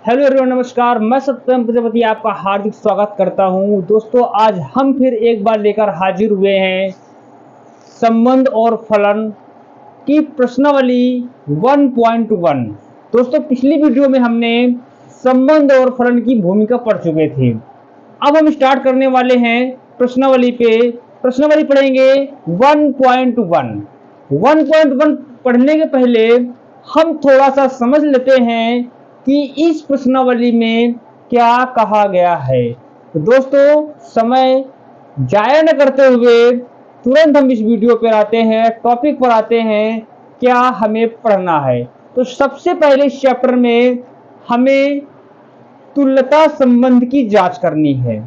Hello everyone, नमस्कार। मैं सत्यम प्रजापति आपका हार्दिक स्वागत करता हूं। दोस्तों, आज हम फिर एक बार लेकर हाजिर हुए हैं संबंध और फलन की प्रश्नावली 1.1। दोस्तों, पिछली वीडियो में हमने संबंध और फलन की भूमिका पढ़ चुके थे। अब हम स्टार्ट करने वाले हैं प्रश्नावली पे। प्रश्नावली पढ़ेंगे 1.1। 1.1 पढ़ने के पहले हम थोड़ा सा समझ लेते हैं कि इस प्रश्नावली में क्या कहा गया है। तो दोस्तों, समय जाया न करते हुए तुरंत हम इस वीडियो पर आते हैं, टॉपिक पर आते हैं, क्या हमें पढ़ना है। तो सबसे पहले इस चैप्टर में हमें तुल्यता संबंध की जांच करनी है।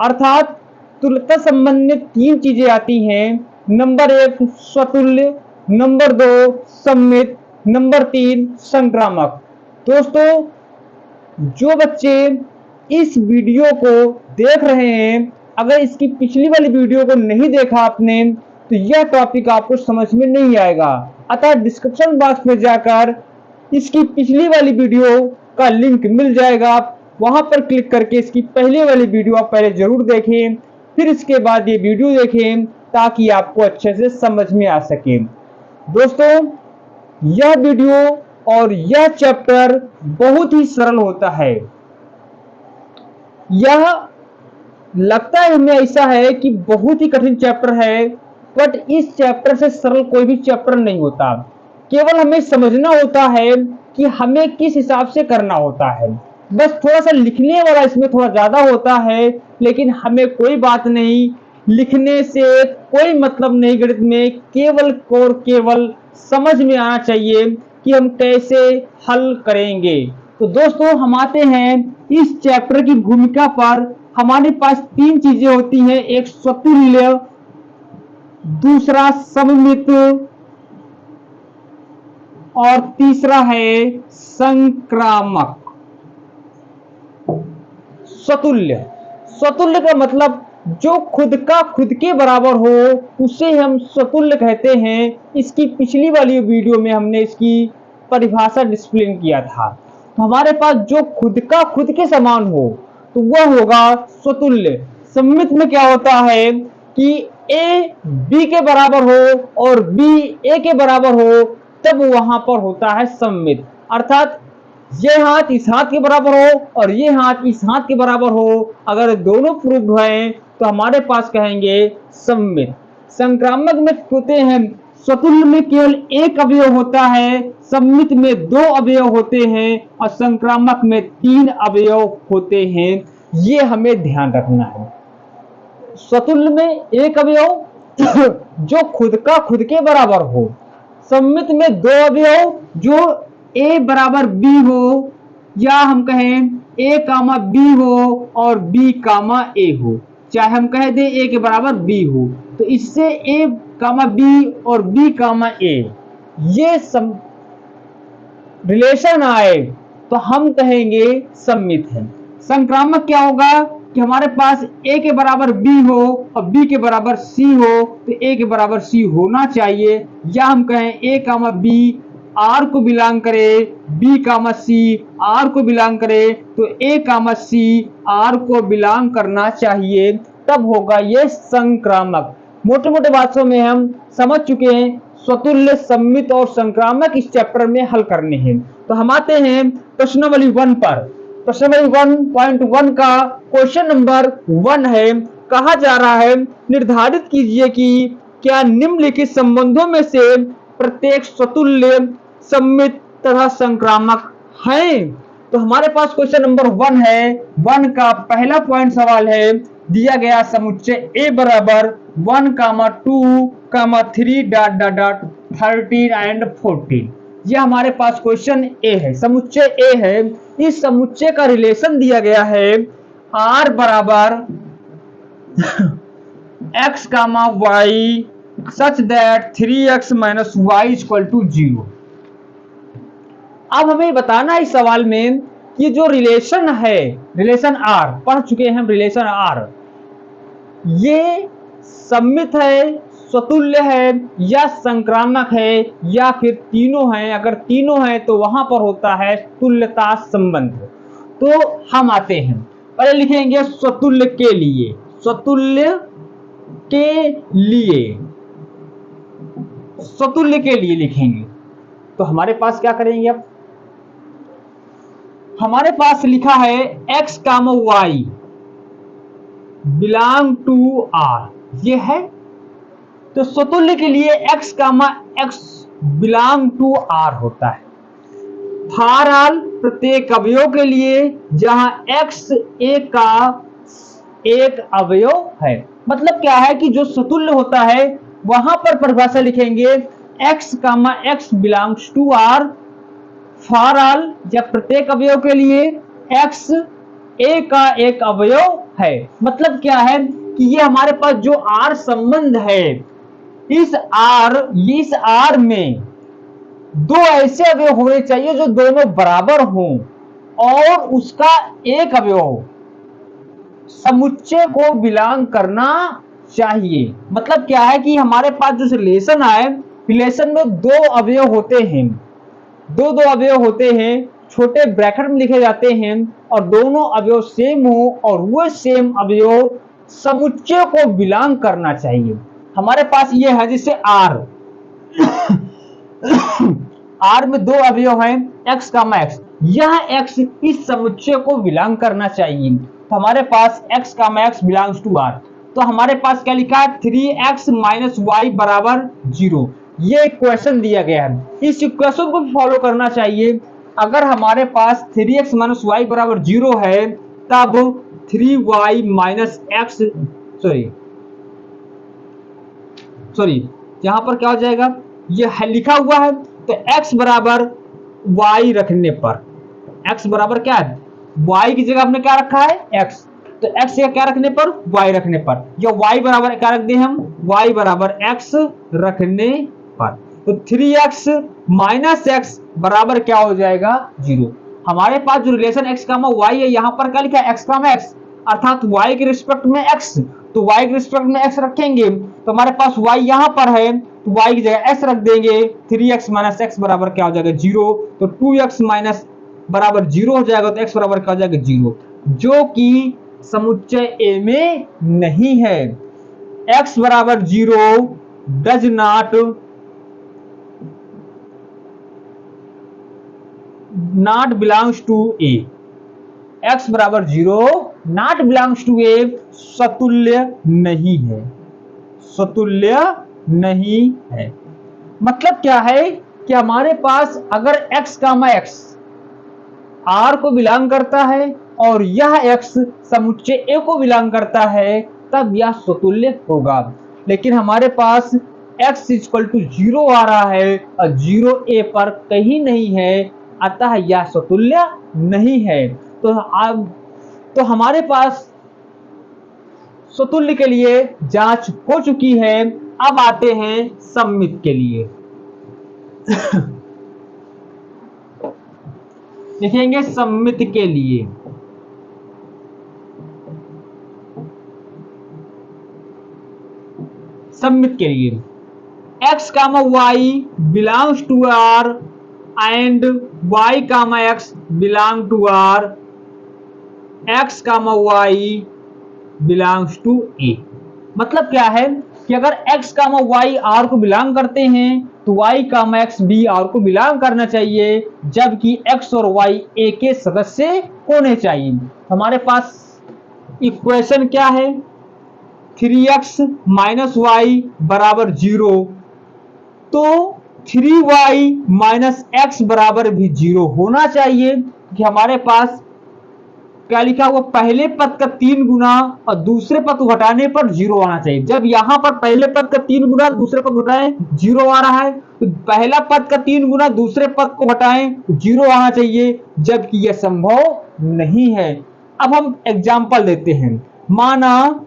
अर्थात तुल्यता संबंध में तीन चीजें आती हैं। नंबर 1 स्वतुल्य, नंबर 2 सम्मित, नंबर 3 संक्रामक। दोस्तों, जो बच्चे इस वीडियो को देख रहे हैं, अगर इसकी पिछली वाली वीडियो को नहीं देखा आपने, तो यह टॉपिक आपको समझ में नहीं आएगा। अतः डिस्क्रिप्शन बॉक्स में जाकर इसकी पिछली वाली वीडियो का लिंक मिल जाएगा, वहां पर क्लिक करके इसकी पहले वाली वीडियो आप पहले जरूर देखें, फिर इसके बाद ये वीडियो देखें, ताकि आपको अच्छे से समझ में आ सके। दोस्तों, यह वीडियो और यह चैप्टर बहुत ही सरल होता है। यह लगता है हमें ऐसा है कि बहुत ही कठिन चैप्टर है, बट इस चैप्टर से सरल कोई भी चैप्टर नहीं होता। केवल हमें समझना होता है कि हमें किस हिसाब से करना होता है। बस थोड़ा सा लिखने वाला इसमें थोड़ा ज्यादा होता है, लेकिन हमें कोई बात नहीं, लिखने से कोई मतलब नहीं गणित में। केवल और केवल समझ में आना चाहिए कि हम कैसे हल करेंगे। तो दोस्तों, हम आते हैं इस चैप्टर की भूमिका पर। हमारे पास तीन चीजें होती हैं, एक स्वतुल्य, दूसरा सममित और तीसरा है संक्रामक। स्वतुल्य, स्वतुल्य का मतलब जो खुद का खुद के बराबर हो, उसे हम स्वतुल्य कहते हैं। इसकी पिछली वाली वीडियो में हमने इसकी परिभाषा डिस्प्लेन किया था। तो हमारे पास जो खुद का खुद के समान हो तो वह होगा स्वतुल्य। सममित में क्या होता है कि ए बी के बराबर हो और बी ए के बराबर हो, तब वहां पर होता है सममित। अर्थात ये हाथ इस हाथ के बराबर हो और ये हाथ इस हाथ के बराबर हो, अगर दोनों प्रूव्ड हैं तो हमारे पास कहेंगे सममित। संक्रामक में होते हैं, स्वतुल्य में केवल एक अवयव होता है, सममित में दो अवयव होते हैं और संक्रामक में तीन अवयव होते हैं। ये हमें ध्यान रखना है। स्वतुल्य में एक अवयव जो खुद का खुद के बराबर हो, सममित में दो अवयव जो ए बराबर बी हो, या हम कहें ए कामा बी हो और बी कामा ए हो, चाहे हम कह दें ए के बराबर बी हो, तो इससे ए कामा बी और बी कामा ए ये रिलेशन आए तो हम कहेंगे सममित है। संक्रामक क्या होगा कि हमारे पास ए के बराबर बी हो और बी के बराबर सी हो, तो ए के बराबर सी होना चाहिए, या हम कहें ए कामा बी आर को बिलोंग करे, बी कामा सी आर को बिलोंग करे, तो ए कामा सी आर को बिलोंग करना चाहिए, तब होगा ये संक्रामक। मोटे मोटे बातों में हम समझ चुके हैं स्वतुल्य, सम्मित और संक्रामक इस चैप्टर में हल करने हैं। तो हम आते हैं प्रश्नावली 1 पर। प्रश्नावली 1.1 का क्वेश्चन नंबर 1 है। कहा जा रहा है, निर्धारित कीजिए कि क्या निम्नलिखित संबंधों में से प्रत्येक स्वतुल्य, सम्मित तथा संक्रामक है। तो हमारे पास क्वेश्चन नंबर 1 है। 1 का पहला पॉइंट सवाल है, दिया गया समुच्चय ए बराबर 1, 2, 3 13 एंड 14। यह हमारे पास क्वेश्चन ए है, समुच्चय ए है। इस समुच्चय का रिलेशन दिया गया है आर बराबर x, y such that 3x minus y equal to 0। अब हमें बताना है इस सवाल में कि जो रिलेशन है, रिलेशन आर पढ़ चुके हैं हम, रिलेशन आर ये सम्मित है, स्वतुल्य है या संक्रामक है, या फिर तीनों हैं। अगर तीनों हैं तो वहां पर होता है तुल्यता संबंध। तो हम आते हैं, पहले लिखेंगे स्वतुल्य के लिए, स्वतुल्य के लिए, स्वतुल्य के लिए लिखेंगे। तो हमारे पास क्या करेंगे, अब हमारे पास लिखा है x comma y belong to R, ये है। तो स्वतुल्य के लिए x comma x belong to R होता है। फॉर ऑल प्रत्येक अवयव के लिए जहां x एक का एक अवयव है। मतलब क्या है कि जो स्वतुल्य होता है वहां पर परिभाषा लिखेंगे x comma x belongs to R for all, जब प्रत्येक अवयव के लिए x a का एक अवयव है। मतलब क्या है कि ये हमारे पास जो r संबंध है, इस r में दो ऐसे अवयव होने चाहिए जो दोनों बराबर हों और उसका एक अवयव समुच्चय को बिलोंग करना चाहिए। मतलब क्या है कि हमारे पास जो रिलेशन है, रिलेशन में दो अवयव होते हैं, दो अवयव होते हैं, छोटे ब्रैकेट में लिखे जाते हैं और दोनों अवयव सेम हो और वो सेम अवयव समुच्चय को बिलोंग करना चाहिए। हमारे पास ये है जैसे r r में दो अवयव हैं x कामा x, यह x इस समुच्चय को बिलोंग करना चाहिए। तो हमारे पास x comma x belongs to r, तो हमारे पास क्या लिखा है 3x माइनस वाई बराबर 0। ये इक्वेशन दिया गया है, इस इक्वेशन को फॉलो करना चाहिए। अगर हमारे पास 3x माइनस वाई बराबर 0 है तब 3y माइनस x सॉरी यहां पर क्या हो जाएगा, ये लिखा हुआ है तो x बराबर y रखने पर, x बराबर क्या है, y की जगह हमने क्या रखा है x, तो x या क्या रखने पर y रखने पर, या y बराबर क्या रख दें हम, y बराबर x रखने पर, तो 3x माइनस x बराबर क्या हो जाएगा 0। हमारे पास जो रिलेशन x कामा y है, यहाँ पर क्या लिखा है x कामा x, अर्थात y के रिस्पेक्ट में x, तो y के रिस्पेक्ट में x रखेंगे तो हमारे पास y यहाँ पर है तो y की जगह s रख देंगे, 3x माइनस x बराबर क्या हो जाएगा 0, तो 2x माइनस बराबर 0 हो जाएगा, तो x बराबर क्या हो जाएगा 0, जो कि समुच्चय A में नहीं है। x बराबर 0 does not belongs to A, x बराबर 0 नॉट बिलोंग्स टू A स्वतुल्य नहीं है, स्वतुल्य नहीं है। मतलब क्या है कि हमारे पास अगर x कामा x r को बिलोंग करता है और यह x समुच्चय A को बिलोंग करता है तब यह स्वतुल्य होगा। लेकिन हमारे पास x इक्वल टू 0 आ रहा है और 0 A पर कहीं नहीं है, अतः यह स्वतुल्य नहीं है। तो हमारे पास स्वतुल्य के लिए जांच हो चुकी है। अब आते हैं सममित के लिए। लिखेंगे सममित के लिए, सममित के लिए x comma y belongs to r and y comma x belong to r, x comma y belongs to a। मतलब क्या है कि अगर x कामा y r को बिलोंग करते हैं तो y कामा x भी r को बिलोंग करना चाहिए, जबकि x और y a के सदस्य होने चाहिए। हमारे पास इक्वेशन क्या है, 3x माइनस वाई बराबर 0, तो 3y माइनस x बराबर भी 0 होना चाहिए कि हमारे पास क्या लिखा हुआ, पहले पद का 3 गुना और दूसरे पद को घटाने पर 0 आना चाहिए। जब यहां पर पहले पद का 3 गुना दूसरे पद घटाएं 0 आ रहा है, तो पहला पद का 3 गुना दूसरे पद को घटाएं 0 आना चाहिए, जबकि यह संभव नहीं है। अब हम एग्जाम्पल देते हैं। माना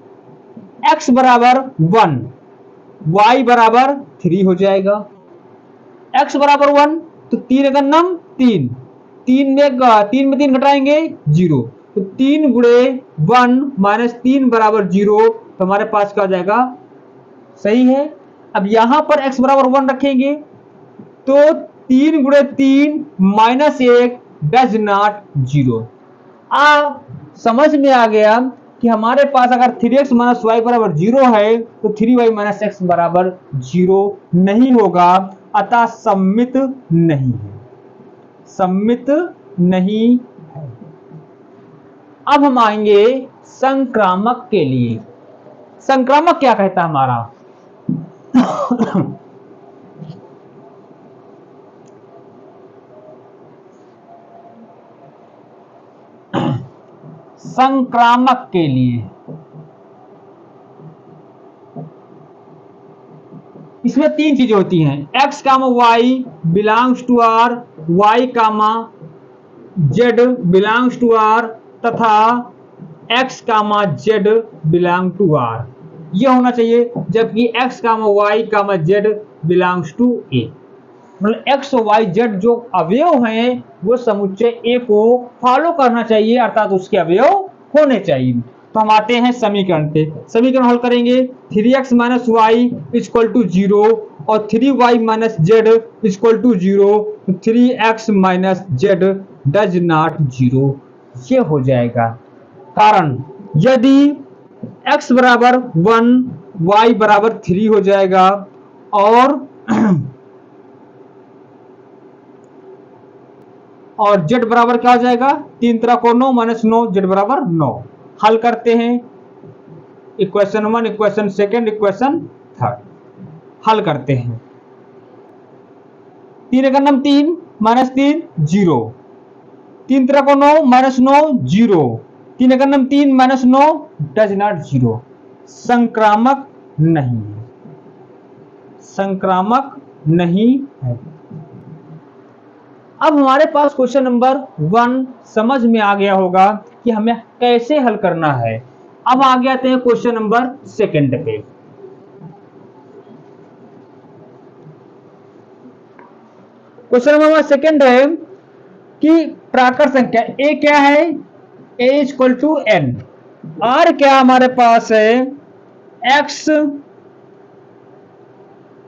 x बराबर 1, y बराबर 3 हो जाएगा। x बराबर 1 तो 3 का नम 3, 3 में 3 घटाएंगे 0, तो 3 गुणे 1 माइनस 3 बराबर 0, तो हमारे पास क्या हो जाएगा, सही है। अब यहां पर x बराबर 1 रखेंगे तो 3 गुणे 3 माइनस 1 डज नॉट 0, आप समझ में आ गया कि हमारे पास अगर 3x माइनस वाई बराबर 0 है तो 3y माइनस एक्स बराबर 0 नहीं होगा, अतः सम्मित नहीं है, सम्मित नहीं है। अब हम आएंगे संक्रामक के लिए। संक्रामक क्या कहता है हमारा? संक्रामक के लिए इसमें 3 चीजें होती हैं, x comma y belongs to R, y comma z belongs to R तथा x comma z belong to R, यह होना चाहिए। जबकि x comma y comma z belongs to A, मतलब x और y z जो अवयव हैं वो समुच्चय ए को फॉलो करना चाहिए, अर्थात उसके अवयव होने चाहिए। तो हम आते हैं समीकरण पे। समीकरण हल करेंगे 3x minus Y equal to 0 और 3y minus z equal to 0, 3x minus z does not 0, ये हो जाएगा। कारण यदि x बराबर 1 y बराबर 3 हो जाएगा और z बराबर क्या हो जाएगा, 3 तरह को 9 माइनस 9, z बराबर 9। हल करते हैं equation 1, equation second, equation third, हल करते हैं। 3 का नम 3 माइनस 3 0, 3 तरह को 9 माइनस 9 0, 3 का नम 3 माइनस 9 डज नॉट 0, संक्रामक नहीं है, संक्रामक नहीं है। अब हमारे पास क्वेश्चन नंबर 1 समझ में आ गया होगा कि हमें कैसे हल करना है। अब आगे आते हैं क्वेश्चन नंबर 2 पे। क्वेश्चन नंबर 2 है कि प्राकृत संख्या a क्या है, a equal to n, r क्या हमारे पास है, x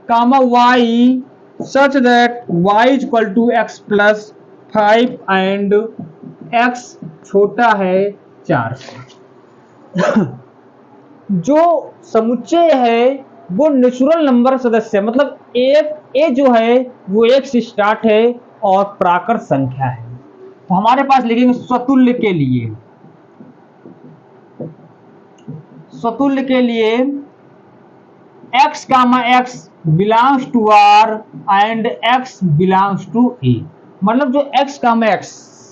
comma y such that y equal to x plus 5 and x छोटा है 4 से। जो समुच्चय है वो नेचुरल नंबर सदस्य है, मतलब a जो है वो 1 से स्टार्ट है और प्राकृत संख्या है। तो हमारे पास लिखेंगे स्वतुल्य के लिए, स्वतुल्य के लिए x comma x belongs to r and x belongs to a, मतलब जो x कामा x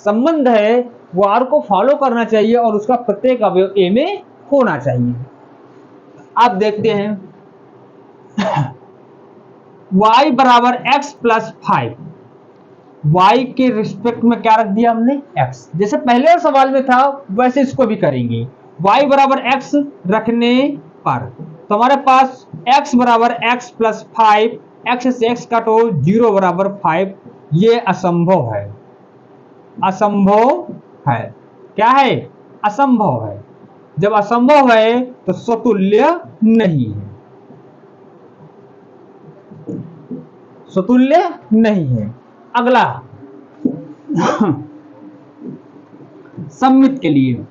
संबंध है वो r को फॉलो करना चाहिए और उसका प्रत्येक अवयव a में होना चाहिए। आप देखते हैं y बराबर x प्लस 5, y के रिस्पेक्ट में क्या रख दिया हमने, x, जैसे पहले सवाल में था वैसे इसको भी करेंगे। y बराबर x रखने पर तो हमारे पास x बराबर x प्लस 5, x से x काटो 0 बराबर 5, ये असंभव है, असंभव है। क्या है, असंभव है। जब असंभव है तो स्वतुल्य नहीं है, स्वतुल्य नहीं है। अगला सम्मित के लिए,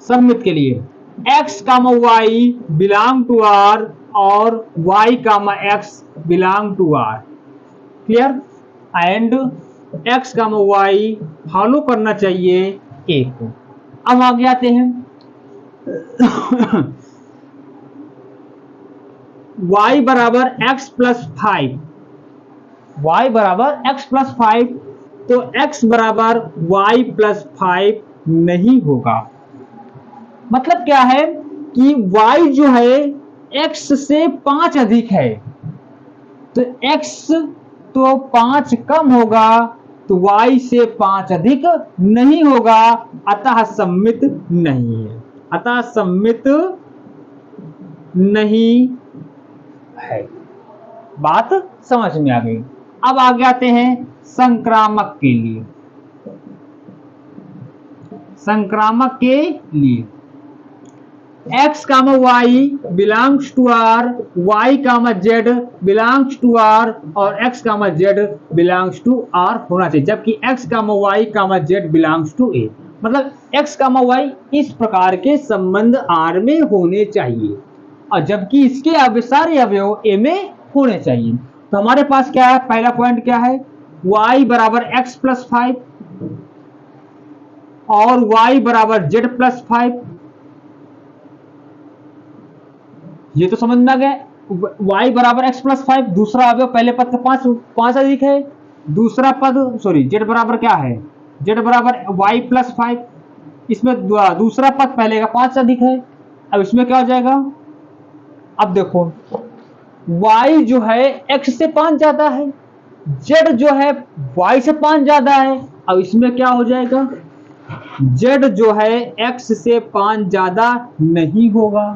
सम्मित के लिए x comma y belong to r और y comma x belong to r, clear, and x comma y follow करना चाहिए a को। अब आगे आते हैं y बराबर x प्लस 5, y बराबर x प्लस 5, तो x बराबर y प्लस 5 नहीं होगा। मतलब क्या है कि y जो है x से 5 अधिक है, तो x तो 5 कम होगा तो y से 5 अधिक नहीं होगा, अतः सम्मित नहीं है, अतः सम्मित नहीं है। बात समझ में आ गई। अब आगे आते हैं संक्रामक के लिए, संक्रामक के लिए x comma y belongs to R, y comma z belongs to R और x comma z belongs to R होना चाहिए, जबकि x comma y comma z belongs to A. मतलब एक्स कामा वाई इस प्रकार के संबंध आर में होने चाहिए और जबकि इसके सारे अवयव ए में होने चाहिए। तो हमारे पास क्या है, पहला पॉइंट क्या है, y बराबर एक्स प्लस 5 और y बराबर जेड प्लस 5, ये तो समझ में आ गया। y बराबर एक्स प्लस 5, दूसरा अवयव पहले पद का 5 अधिक है, दूसरा पद सॉरी जेड बराबर क्या है, जेड बराबर y प्लस 5, इसमें दूसरा पद पहले का 5 अधिक है। अब इसमें क्या हो जाएगा, अब देखो y जो है x से 5 ज्यादा है, z जो है y से 5 ज्यादा है। अब इसमें क्या हो जाएगा, z जो है x से 5 ज्यादा नहीं होगा,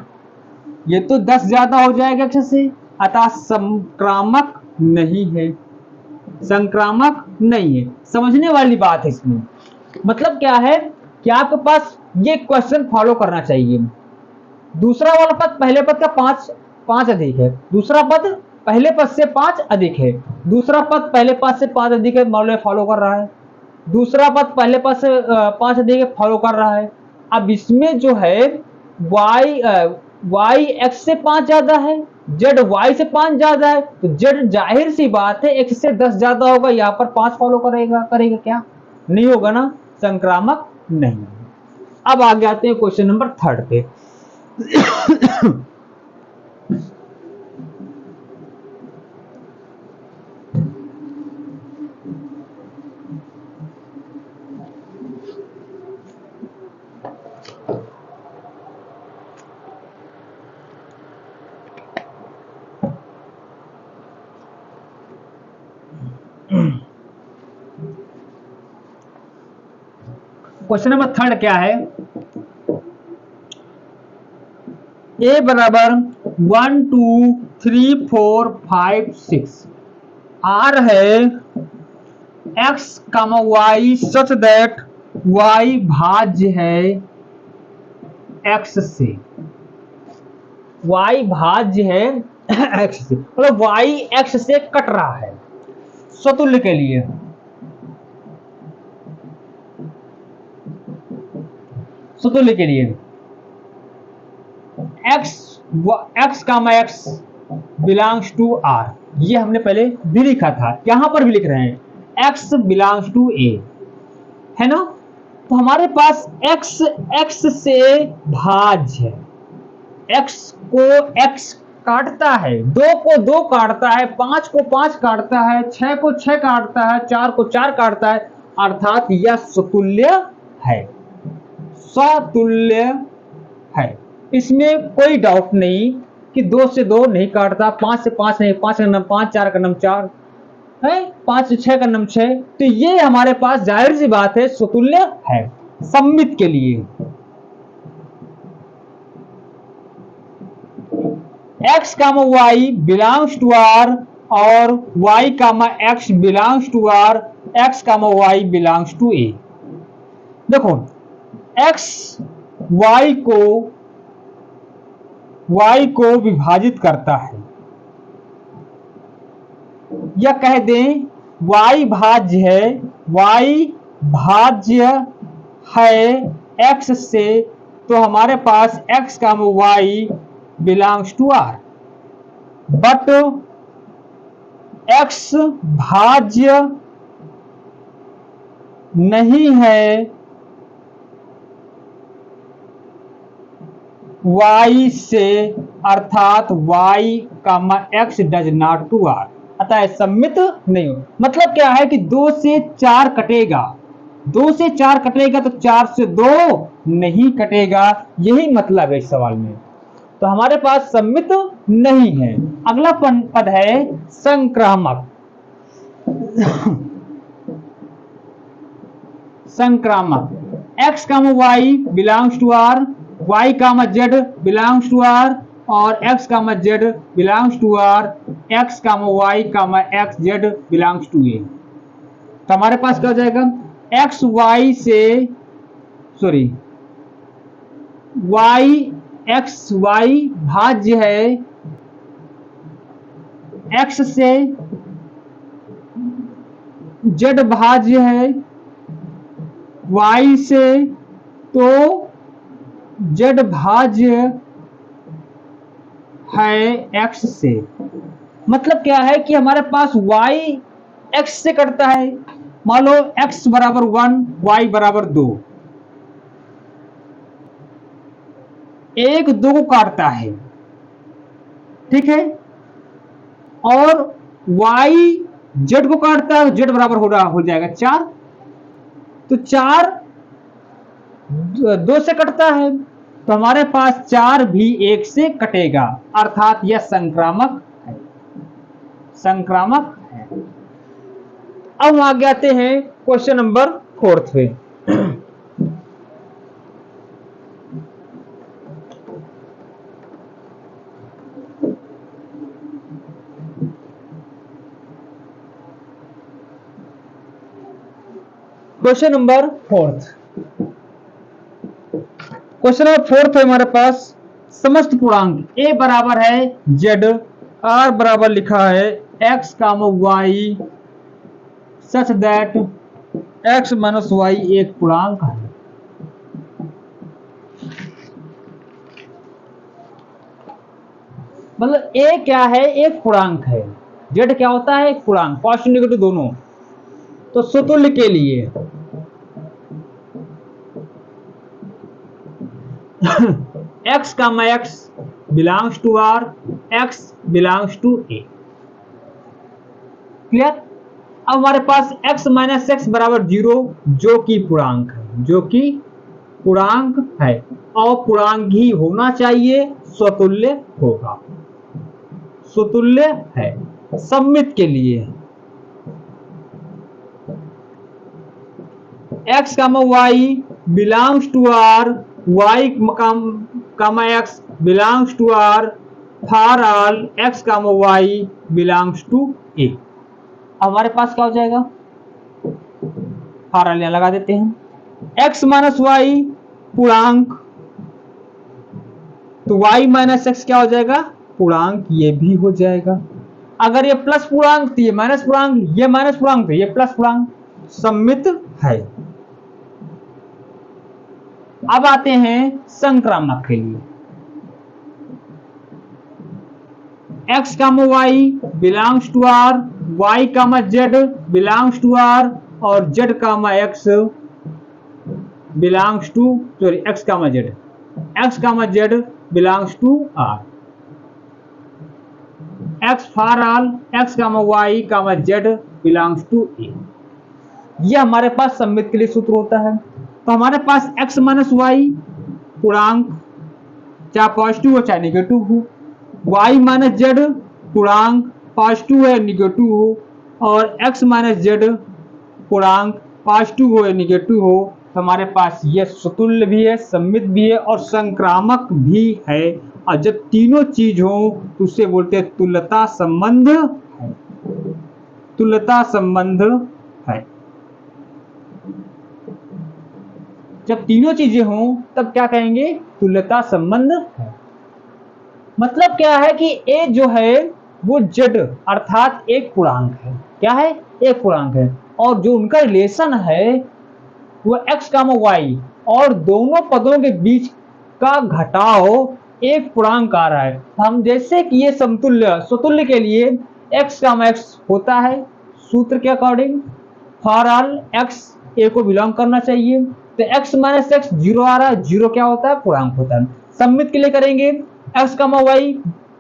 ये तो 10 ज्यादा हो जाएगा x से, अतः संक्रामक नहीं है, संक्रामक नहीं है। समझने वाली बात है इसमें। मतलब क्या है कि आपके पास ये क्वेश्चन फॉलो करना चाहिए। दूसरा वाला पद पहले पद का 5 अधिक है, दूसरा पद पहले पद से 5 अधिक है, दूसरा पद पहले पद से 5 अधिक है, मान लो फॉलो कर रहा है, दूसरा पद पहले पद से 5 अधिक है, फॉलो कर रहा है। अब इसमें जो है y x से 5 ज्यादा है, z y से 5 ज्यादा है, तो z जाहिर सी बात है x से 10 ज्यादा होगा, यहाँ पर 5 फॉलो करेगा क्या, नहीं होगा ना, संक्रामक नहीं। अब आगे आते हैं क्वेश्चन नंबर 3 पे। क्वेश्चन नंबर 3 क्या है, a बराबर 1 2 3 4 5 6 r है x comma y such that y भाज्य है x से, y भाज्य है x से, मतलब y x से कट रहा है स्वतुल्य के लिए। स्वतुल्य के लिए x comma x belongs to r, ये हमने पहले भी लिखा था, यहां पर भी लिख रहे हैं x बिलोंग्स टू a, है ना। तो हमारे पास x से भाज्य है, x को x काटता है, 2 को 2 काटता है, 5 को 5 काटता है, 6 को 6 काटता है, 4 को 4 काटता है, अर्थात यह स्वतुल्य है, स्वतुल्य है। इसमें कोई डाउट नहीं कि 2 से 2 नहीं काटता, 5 से 5 नहीं, 5 का नम 5, 4 का नम 4 है, 5 से 6 का नम 6, तो ये हमारे पास जाहिर सी बात है स्वतुल्य है सममित के लिए। x comma y belongs to r और y comma x belongs to r, x comma y belongs to a। देखो x y को विभाजित करता है, या कह दें y भाज्य है, y भाज्य है x से, तो हमारे पास x comma y belongs to r, but x भाज्य नहीं है y से, अर्थात y comma x does not to r, अतः सम्मित नहीं हो। मतलब क्या है कि 2 से 4 कटेगा, 2 से 4 कटेगा तो 4 से 2 नहीं कटेगा, यही मतलब है इस सवाल में। तो हमारे पास सम्मित नहीं है। अगला पद है संक्रामक। संक्रामक x comma y belongs to r, y comma z belongs to r और x comma z belongs to r, x comma y comma x z belongs to a। तो हमारे पास क्या हो जाएगा, x y से सॉरी y एक्स वाई भाज्य है एक्स से, जेड भाज्य है वाई से, तो जेड भाज्य है एक्स से। मतलब क्या है कि हमारे पास y x से कटता है। मान लो x बराबर 1, y बराबर 2, एक दो को काटता है, ठीक है, और y z को काटता है, z बराबर हो जाएगा 4, तो 4 2 से कटता है, तो हमारे पास 4 भी 1 से कटेगा, अर्थात यह संक्रामक है, संक्रामक है। अब हम आगे आते हैं क्वेश्चन नंबर 4 पे। क्वेश्चन नंबर 4, क्वेश्चन नंबर 4 है हमारे पास, समस्त पूर्णांक a बराबर है z, r बराबर लिखा है x y, such that x minus y एक पूर्णांक है। मतलब a क्या है, एक पूर्णांक है, z क्या होता है, एक पूर्णांक, पॉजिटिव नेगेटिव दोनों। तो समतुल्य के लिए x comma x belongs to r, x belongs to a। Clear. अब हमारे पास x माइनस एक्स बराबर 0, जो कि पूर्णांक है, जो कि पूर्णांक है, और पूर्णांक ही होना चाहिए, स्वतुल्य होगा, स्वतुल्य है। सममित के लिए x comma y belongs to r, y comma x belongs to r for all x comma y belongs to a। हमारे पास क्या हो जाएगा, फॉर ऑल यहां लगा देते हैं। x माइनस वाई पूर्णांक, तो y माइनस एक्स क्या हो जाएगा, पूर्णांक, ये भी हो जाएगा। अगर ये प्लस पूर्णांक तो ये माइनस पूर्णांक, ये माइनस पूर्णांक तो ये प्लस पूर्णांक, सममित है। अब आते हैं संक्रामक के लिए। x comma y belongs to r, y comma z belongs to r, और z comma x belongs to, sorry x comma z belongs to r। x for all x comma y comma z belongs to a। यह हमारे पास सममित के लिए सूत्र होता है। तो हमारे पास x माइनस वाई पूर्णांक, चाहे पॉजिटिव हो चाहे निगेटिव हो, y माइनस जेड पूर्णांक, पॉजिटिव है निगेटिव हो, और x माइनस जेड पूर्णांक, पॉजिटिव हो या निगेटिव हो, तो हमारे पास यह स्वतुल्य भी है, सममित भी है, और संक्रामक भी है। और जब तीनों चीज हो तो उसे बोलते हैं तुल्यता संबंध है, तुल्यता संबंध है। जब तीनों चीजें हों तब क्या कहेंगे, तुल्यता संबंध है। मतलब क्या है कि a जो है वो z अर्थात एक पूर्णांक है, क्या है, एक पूर्णांक है, और जो उनका रिलेशन है वो x कामा y, और दोनों पदों के बीच का घटाव एक पूर्णांक आ रहा है। हम जैसे कि ये समतुल्य, स्वतुल्य के लिए x कामा x होता है सूत्र के according, for all x a को बिलोंग करना चाहिए, तो x माइनस एक्स 0 आ रहा है, 0 क्या होता है, पूर्णांक होता है। सममित के लिए करेंगे x comma y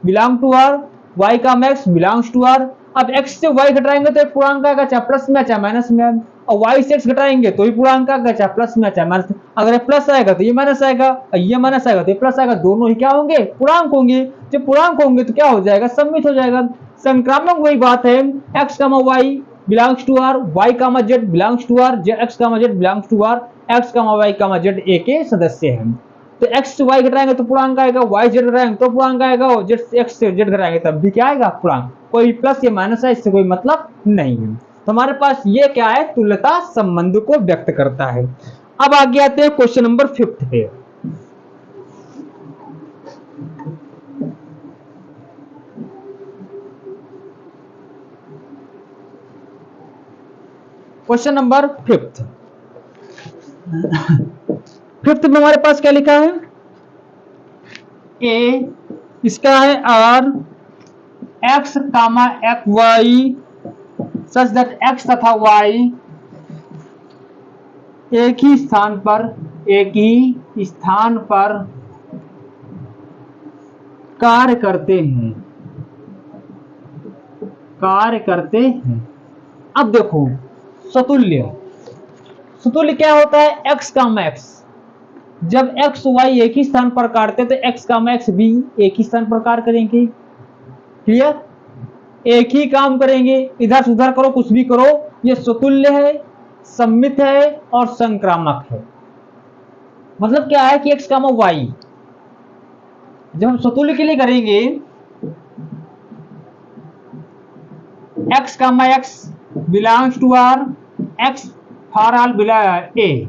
belong to r, y comma x belongs to r। अब x से y घटाएंगे तो एक पूर्णांक आएगा, चाहे प्लस में चाहे माइनस में, और y से x घटाएंगे तो ही पूर्णांक आएगा, चाहे प्लस में चाहे माइनस। अगर ये प्लस आएगा तो ये माइनस आएगा, और ये माइनस आएगा तो ये प्लस आएगा, दोनों ही क्या होंगे, पूर्णांक होंगे। जब पूर्णांक होंगे तो क्या हो जाएगा, सममित हो जाएगा। संक्रामक वही बात है, x comma y belongs to r, y comma z belongs to r, x comma z belongs to r, x comma y comma z a के सदस्य हैं। तो x से y घटाएंगे तो पूर्णांक आएगा, y z घटाएंगे तो पूर्णांक आएगा, और z से x से z घटाएंगे तब भी क्या आएगा, पूर्णांक। कोई प्लस या माइनस है, इससे कोई मतलब नहीं है। तो हमारे पास ये क्या है, तुल्यता संबंध को व्यक्त करता है। अब आगे आते हैं क्वेश्चन नंबर 5 पे। Question number fifth. फिफ्थ में हमारे पास क्या लिखा है, ए, इसका है R x comma x y such that x तथा वाई एक ही स्थान पर कार्य करते हैं। अब देखो सतुल्य क्या होता है, एक्स कामा एक्स। जब एक्स वाई एक ही स्थान पर काटते तो एक्स कामा एक्स भी एक ही स्थान पर कार्य करेंगे। क्लियर, एक ही काम करेंगे, इधर से उधर करो, कुछ भी करो। ये सतुल्य है, सम्मित है और संक्रामक है। मतलब क्या है कि एक्स कामा वाई जब हम सतुल्य के लिए करेंगे, x comma x belongs to R, x for all A.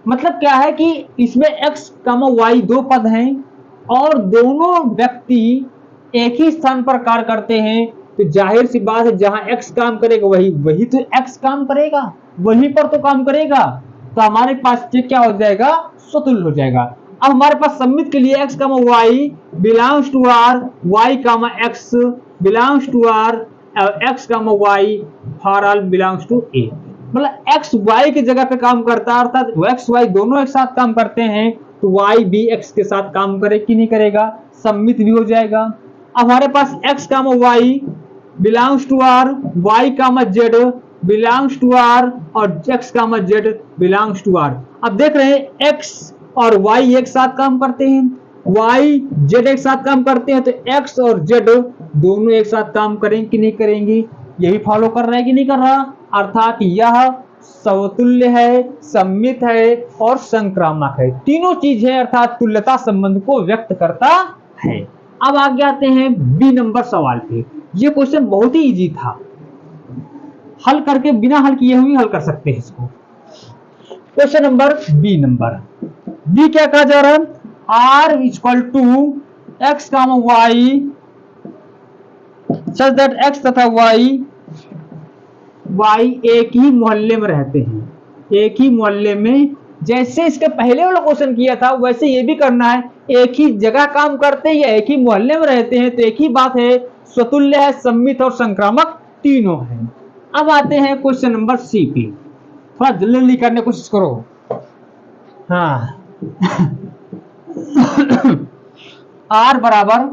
मतलब क्या है कि इसमें एक्स कामा वाई दो पद हैं और दोनों व्यक्ति एक ही स्थान पर कार्य करते हैं, तो जाहिर सी बात है जहां एक्स काम करेगा वही तो एक्स काम करेगा, वहीं पर तो काम करेगा। तो हमारे पास ये क्या हो जाएगा, स्वतुल्य हो जाएगा। अब हमारे पास सम्मित के लिए x comma y belongs to R, y comma x belongs to R, x comma y for all belongs to A. मतलब एक्स वाई की जगह पे काम करता है, अर्थात एक्स वाई दोनों एक साथ काम करते हैं, तो वाई भी एक्स के साथ काम करे कि नहीं करेगा, सम्मित भी हो जाएगा। अब हमारे पास x comma y belongs to R, y comma z belongs to R और x comma z belongs to R. अब देख रहे हैं एक्स और वाई एक साथ काम करते हैं, वाई जेड एक साथ काम करते हैं, तो एक्स और जेड दोनों एक साथ काम करेंगे कि नहीं करेंगे, यही फॉलो कर रहा है कि नहीं कर रहा। अर्थात यह समतुल्य है, सम्मित है और संक्रामक है, तीनों चीज है, अर्थात तुल्यता संबंध को व्यक्त करता है। अब आगे आते हैं बी नंबर सवाल पे। ये क्वेश्चन बहुत ही इजी था, हल करके बिना हल किए हुए हल कर सकते हैं इसको। क्वेश्चन नंबर बी क्या कहा जा रहा है, R equal to x comma y such that x तथा वाई एक ही मोहल्ले में रहते हैं, एक ही मोहल्ले में। जैसे इसके पहले वाला क्वेश्चन किया था वैसे ये भी करना है, एक ही जगह काम करते हैं या एक ही मोहल्ले में रहते हैं, तो एक ही बात है, स्वतुल्य है, सम्मित और संक्रामक तीनों है। अब आते हैं क्वेश्चन नंबर सी पे, थोड़ा जल्दी करने की कोशिश करो। हाँ आर बराबर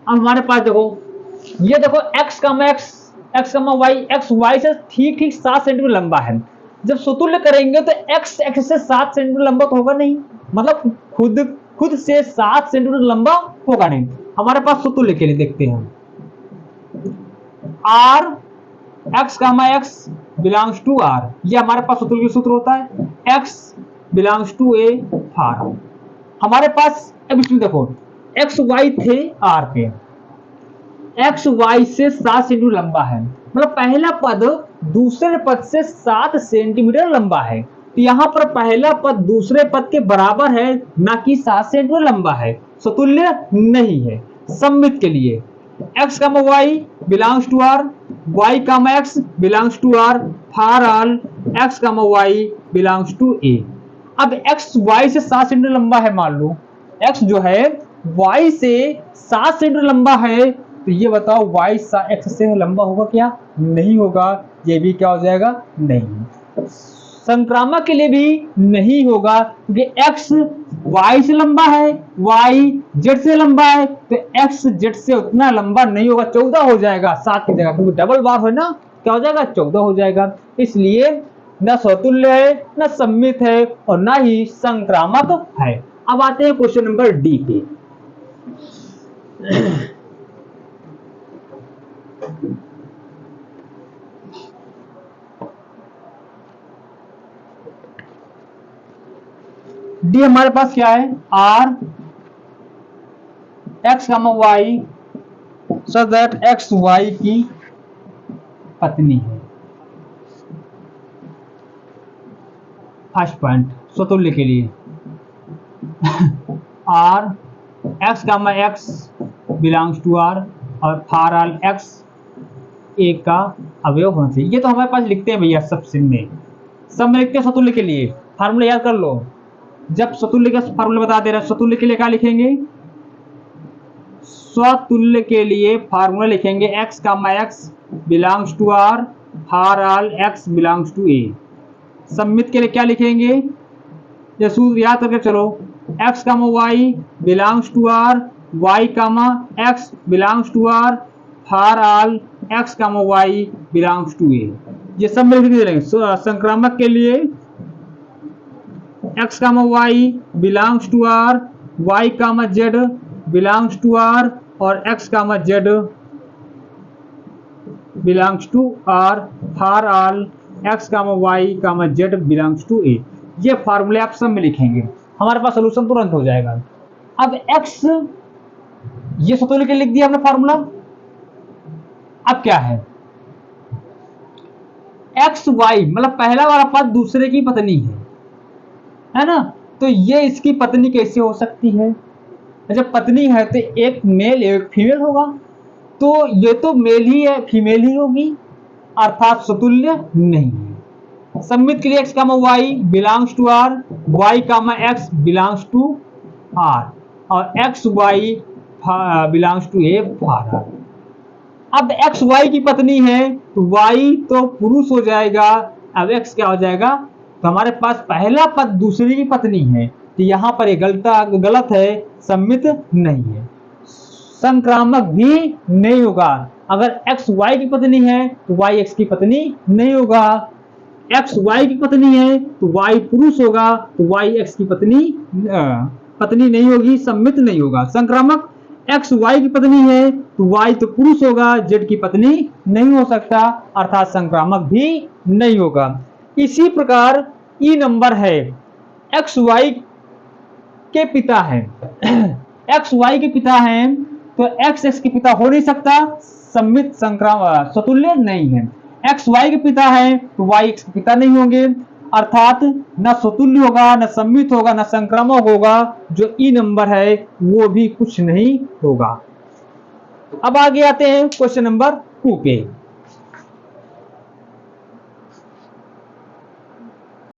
अब हमारे पास देखो, ये देखो x comma Y, x y से ठीक 7 सेंटीमीटर लंबा है। जब सुतुल्य करेंगे तो एक्स एक्स से 7 सेंटीमीटर लंबा तो होगा नहीं, मतलब खुद से 7 सेंटीमीटर लंबा होगा नहीं। हमारे पास सुतुल्य के लिए देखते हैं, R x comma x belongs to R, ये हमारे पास सुतुल्य सूत्र होता है, x belongs to A for. हमारे पास अब इसमें देखो एक्स वाई थे आर पे, एक्स वाई से 7 सेंटीमीटर लंबा है, मतलब पहला पद दूसरे पद से 7 सेंटीमीटर लंबा है, तो यहां पर पहला पद दूसरे पद के बराबर है, ना कि 7 सेंटीमीटर लंबा है, समतुल्य नहीं है। सम्मित के लिए x comma y belongs to R, y comma x belongs to R for all x comma y belongs to A. अब एक्स वाई से 7 सेंटीमीटर लंबा है, मान लो एक्स जो है वाई से 7 सेंटीमीटर लंबा है, तो ये बताओ वाई एक्स से लंबा होगा क्या, नहीं होगा, ये भी क्या हो जाएगा, नहीं। संक्रामक के लिए भी नहीं होगा, क्योंकि एक्स वाई से लंबा है, वाई जेड से लंबा है, तो एक्स जेड से उतना लंबा नहीं होगा, 14 हो जाएगा 7 की जगह, क्योंकि डबल बार है ना, क्या हो जाएगा, 14 हो जाएगा। इसलिए न स्वतुल्य है, न सम्मित है और न ही संक्रामक है। अब आते हैं क्वेश्चन नंबर डी पे। डी हमारे पास क्या है, R x comma y so that x y की पत्नी है। फर्स्ट पॉइंट स्वतुल्य के लिए R x comma x belongs to R और फॉर ऑल एक्स ए का अवयव होना चाहिए। ये तो हमारे पास लिखते हैं भैया सब में लिखते हैं स्वतुल्य के लिए। फार्मूला याद कर लो। जब स्वतुल्य का फार्मूला बता दे रहा है, स्वतुल्य के लिए क्या लिखेंगे? स्वतुल्य के लिए फार्मूला लिखेंगे x comma x belongs to R for all x belongs to A. सम्मित के लिए क्या लिखेंगे? ये सूत्र याद करके चलो, x comma y belongs to R y comma x belongs to R for all x comma y belongs to A. ये सब में लिख देंगे। संक्रामक के लिए x comma y belongs to R y comma z belongs to R और x comma z belongs to R for all x comma y comma z belongs to A. ये फार्मूले आप सब में लिखेंगे, हमारे पास सोल्यूशन तुरंत हो जाएगा। अब एक्स ये स्वतुल्य के लिख दिया हमने फार्मूला। अब क्या है? एक्स वाई मतलब पहला वाला पद दूसरे की पत्नी है ना? तो ये इसकी पत्नी कैसे हो सकती है? जब पत्नी है तो एक मेल एक फीमेल होगा, तो ये तो मेल ही है, फीमेल ही होगी, अर्थात स्वतुल्य नहीं है। सम्मित के लिए x comma y belongs to R y comma x belongs to R और x y belongs to A for R. अब एक्स वाई की पत्नी है तो वाई तो पुरुष हो जाएगा, अब एक्स क्या हो जाएगा? तो हमारे पास पहला पद दूसरी की पत्नी है, तो यहां पर ये गलत है, सम्मित नहीं है। संक्रामक भी नहीं होगा। अगर एक्स वाई की पत्नी है तो वाई एक्स की पत्नी नहीं होगा, एक्स वाई की पत्नी है तो वाई पुरुष होगा, तो वाई एक्स की पत्नी नहीं होगी, सम्मित नहीं होगा। संक्रामक एक्स वाई की पत्नी है तो वाई तो पुरुष होगा, जेड की पत्नी नहीं हो सकता, अर्थात संक्रामक भी नहीं होगा। इसी प्रकार ई नंबर है, एक्स वाई के पिता है एक्स वाई के पिता हैं तो एक्स एक्स के पिता हो नहीं सकता, सम्मित स्वतुल्य नहीं है। एक्स वाई के पिता है तो वाई एक्स के पिता नहीं होंगे, अर्थात न स्वतुल्य होगा, न सम्मित होगा, न संक्रामक होगा। जो ई नंबर है वो भी कुछ नहीं होगा। अब आगे आते हैं क्वेश्चन नंबर 2 पे।